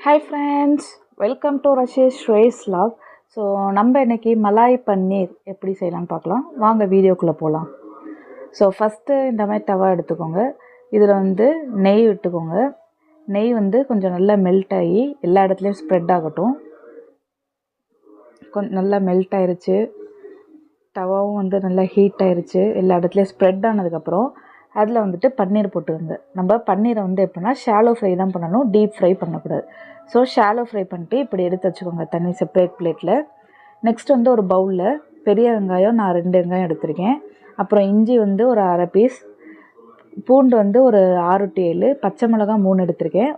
Hi friends, welcome to Rashesh Shrey's Vlog. So நம்ம இன்றைக்கி Malay பன்னீர் எப்படி செய்யலான்னு பார்க்கலாம். வாங்க வீடியோக்குள்ளே போகலாம். ஸோ ஃபஸ்ட்டு இந்த மாதிரி தவா எடுத்துக்கோங்க. இதில் நெய் விட்டுக்கோங்க. நெய் கொஞ்சம் நல்லா மெல்ட் ஆகி எல்லா இடத்துலையும் ஸ்ப்ரெட் ஆகட்டும். கொஞ்சம் நல்லா மெல்ட் ஆயிடுச்சு. தவாவும் நல்லா ஹீட் ஆயிடுச்சு. எல்லா இடத்துலையும் ஸ்ப்ரெட் ஆனதுக்கப்புறம் அதில் பன்னீர் போட்டுக்கோங்க. நம்ம பன்னீரை எப்படின்னா ஷாலோ ஃப்ரை தான் பண்ணணும், டீப் ஃப்ரை பண்ணக்கூடாது. ஸோ ஷாலோ ஃப்ரை பண்ணிட்டு இப்படி எடுத்து வச்சுக்கோங்க தனி செப்பரேட் பிளேட்டில். நெக்ஸ்ட் ஒரு பவுலில் பெரிய வெங்காயம் நான் 2 வெங்காயம் எடுத்திருக்கேன். அப்புறம் இஞ்சி ஒரு அரை பீஸ், பூண்டு ஒரு 6 to 7, பச்சை மிளகா 3 எடுத்திருக்கேன்.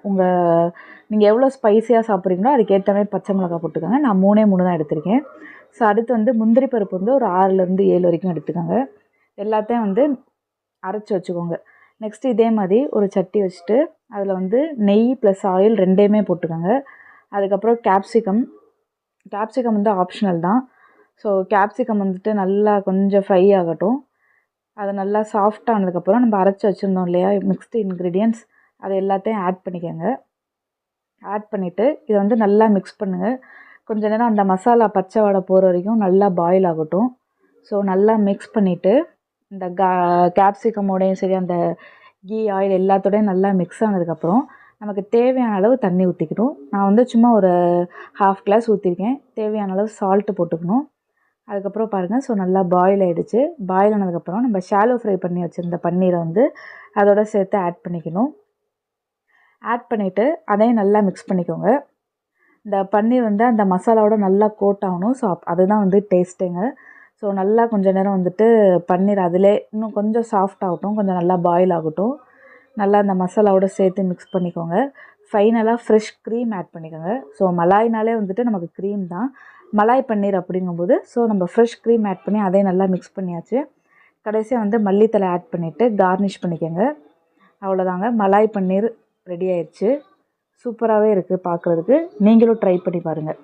நீங்கள் எவ்வளோ ஸ்பைஸியாக சாப்பிட்றீங்களோ அதுக்கேற்ற மாதிரி பச்சை மிளகா போட்டுக்கோங்க. நான் 3 தான் எடுத்திருக்கேன். ஸோ அடுத்து முந்திரி பருப்பு ஒரு 6 to 7 வரைக்கும் எடுத்துக்கோங்க. எல்லாத்தையும் அரைச்சி வச்சுக்கோங்க. நெக்ஸ்ட்டு இதே மாதிரி ஒரு சட்டி வச்சுட்டு அதில் நெய் ப்ளஸ் ஆயில் 2மே போட்டுக்கோங்க. அதுக்கப்புறம் கேப்சிகம் ஆப்ஷனல் தான். ஸோ கேப்சிகம் நல்லா கொஞ்சம் ஃப்ரை ஆகட்டும். அது நல்லா சாஃப்ட் ஆனதுக்கப்புறம் நம்ம அரைச்சி வச்சுருந்தோம் இல்லையா மிக்ஸ்டு இன்க்ரீடியன்ட்ஸ், அதை எல்லாத்தையும் ஆட் பண்ணிக்கோங்க. ஆட் பண்ணிவிட்டு இதை நல்லா மிக்ஸ் பண்ணுங்கள். கொஞ்ச நேரம் அந்த மசாலா பச்சை வாடை போகிற வரைக்கும் நல்லா பாயில் ஆகட்டும். ஸோ நல்லா மிக்ஸ் பண்ணிவிட்டு இந்த கேப்சிகமோடையும் சரி அந்த கீ ஆயில் எல்லாத்தோடையும் நல்லா மிக்ஸ் ஆனதுக்கப்புறம் நமக்கு தேவையான அளவு தண்ணி ஊற்றிக்கணும். நான் சும்மா ஒரு 1/2 glass ஊற்றிருக்கேன். தேவையான அளவு சால்ட்டு போட்டுக்கணும். அதுக்கப்புறம் பாருங்கள், ஸோ நல்லா பாயில் ஆகிடுச்சு. பாயில் ஆனதுக்கப்புறம் நம்ம ஷாலோ ஃப்ரை பண்ணி வச்சுருந்த பன்னீரை அதோட சேர்த்து ஆட் பண்ணிக்கணும். ஆட் பண்ணிவிட்டு அதையும் நல்லா மிக்ஸ் பண்ணிக்கோங்க. இந்த பன்னீர் அந்த மசாலாவோட நல்லா கோட் ஆகணும். ஸோ அதுதான் டேஸ்ட்டுங்க. ஸோ நல்லா கொஞ்சம் நேரம் பன்னீர் அதிலே இன்னும் கொஞ்சம் சாஃப்ட் ஆகட்டும், கொஞ்சம் நல்லா பாயில் ஆகட்டும். நல்லா அந்த மசாலாவோட சேர்த்து மிக்ஸ் பண்ணிக்கோங்க. ஃபைனலாக ஃப்ரெஷ் க்ரீம் ஆட் பண்ணிக்கோங்க. ஸோ மலாய்னாலே நமக்கு க்ரீம் தான். மலாய் பன்னீர் அப்படிங்கும்போது ஸோ நம்ம ஃப்ரெஷ் க்ரீம் ஆட் பண்ணி அதையும் நல்லா மிக்ஸ் பண்ணியாச்சு. கடைசியாக மல்லித்தலை ஆட் பண்ணிவிட்டு கார்னிஷ் பண்ணிக்கோங்க. அவ்வளோதாங்க, மலாய் பன்னீர் ரெடி ஆயிடுச்சு. சூப்பராகவே இருக்குது பார்க்குறதுக்கு. நீங்களும் ட்ரை பண்ணி பாருங்கள்.